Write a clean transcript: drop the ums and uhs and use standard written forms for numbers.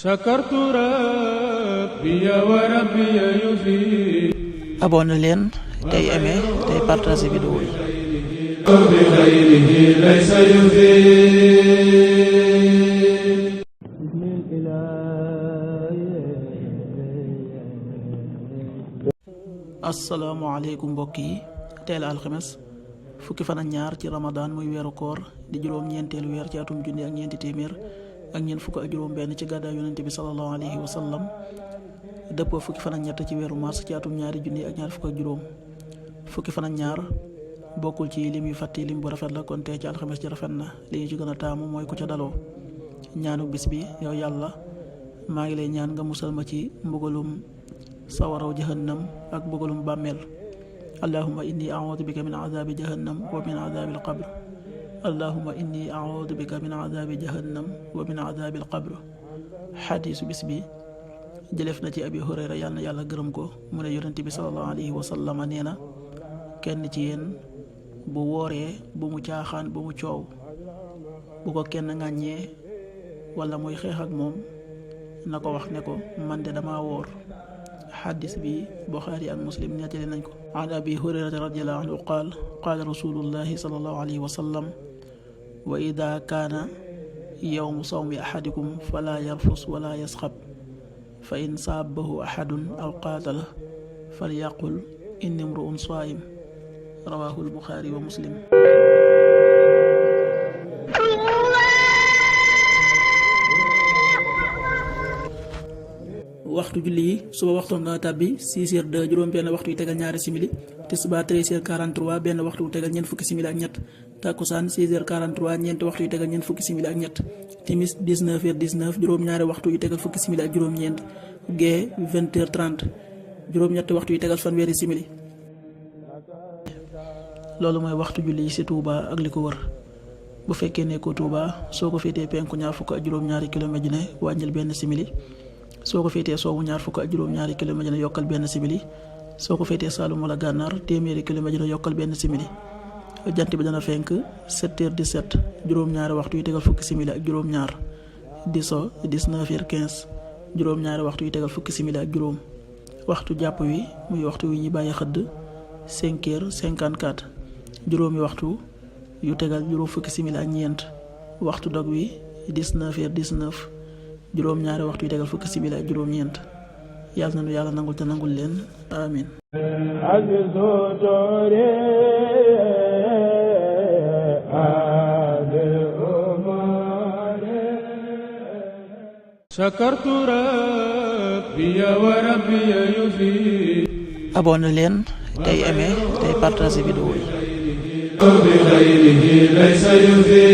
sakartu rabbiya wa rabbiya yufi. abonné leen tey aimé tey partagé vidéo yi. bi xayrihi laysa yufi. asalaamaaleykum mbokk yi, teel alxames fukki fan ak ñaar ci ramadan muy weeru koor di juróom-ñeenteelu weer ci atum junni ak ñeenti téeméer ak ñeent fukk ak juróom benn ci gàddaay yonente bi sallallahu alayhi wa sallam, dëppoo fukki fan ak ñett ci weeru mars ci atum ñaari junni ak ñaar fukk ak juróom. fukki fan ak ñaar bokkul ci lim yu fàtti lim bu rafet la, kon tey ci alxames ji rafet na. li ñu ci gën a taamu mooy ku ca daloo. ñaanu bis bi: yow yàlla, maa ngi lay ñaan nga musal ma ci mbugalum sawaraw jahannam ak mbugalum bàmmeel. allahumma inni a'udhu bika min adhabi jahannam wa min adhabi al-qabr. allahumma inni a'udhu bika min adhabi jahannam wa min adhabi al-qabr. xadiisu bis bi jëlef na ci abi hurayra, yàlla na yàlla gërëm ko, mu ne yonente bi sallallahu alayhi wa sallam nee na, kenn ci yéen bu wooree bu mu caaxaan, bu mu coow, bu ko kenn ŋàññee wala muy xeex ak moom, na ko wax ne ko man de dama woor. xadis bi Buxaari ak Muslim nettali nañ ko. an abi hurayrata radiyallahu anhu qaal qaala rasulullahi sallallahu alayhi wa sallam, wa ida kaana yawmu sawmi ahadikum fala yarfus wala yasxab, fa in saabahu ahadun aw qaatala falyaqul inni mru'un saa'im. rawaahu al-Buxaari wa Muslim. waxtu julli yi: suba waxtoom dana tàbbi 6h02 juróom benn waxtu yu tegal ñaari simili, tisbaar 13h43 benn waxtu yu tegal ñeent fukki simili ak ñett, takkusaan 16h43 ñeenti waxtu yu tegal ñeent fukki simili ak ñett, timis 19h19 juróom ñaari waxtu yu tegal fukki simili ak juróom ñeent, gee 20h30 juróom ñetti waxtu yu tegal fanweeri simili. loolu mooy waxtu julli yi ci Touba ak li ko wër. bu fekkee ne ko Touba, soo ko féetee penku ñaar fukk ak juróom-ñaari kilomètre ju ne wàññil benn simili, soo ko féetee soowu ñaar fukk ak juróom-ñaari kilomètre ju ne yokkal benn simili, soo ko féetee Saalum wala Gànnaar téeméeri kilomètre ju ne yokkal benn simili. jant bi dana fenk 7h17 juróom-ñaari waxtu yu tegal fukki simili ak juróom-ñaar, di so 19h15 juróom-ñaari waxtu yu tegal fukki simili ak juróom. waxtu jàpp wi muy waxtu wi ñuy bàyyi xëdd 5h54 juróomi waxtu yu tegal juróom fukki simili ak ñeent. waxtu dog wi 19h19 juróom-ñaari waxtu yu tegal fukki simili ak juróom-ñeent. yàlla na nu yàlla nangul te nangul leen, amin. sakartu rabbiya wa rabbiya yufi. abonné leen tey aimé tey partagé vidéo yi. bi xayrihi laysa yufi.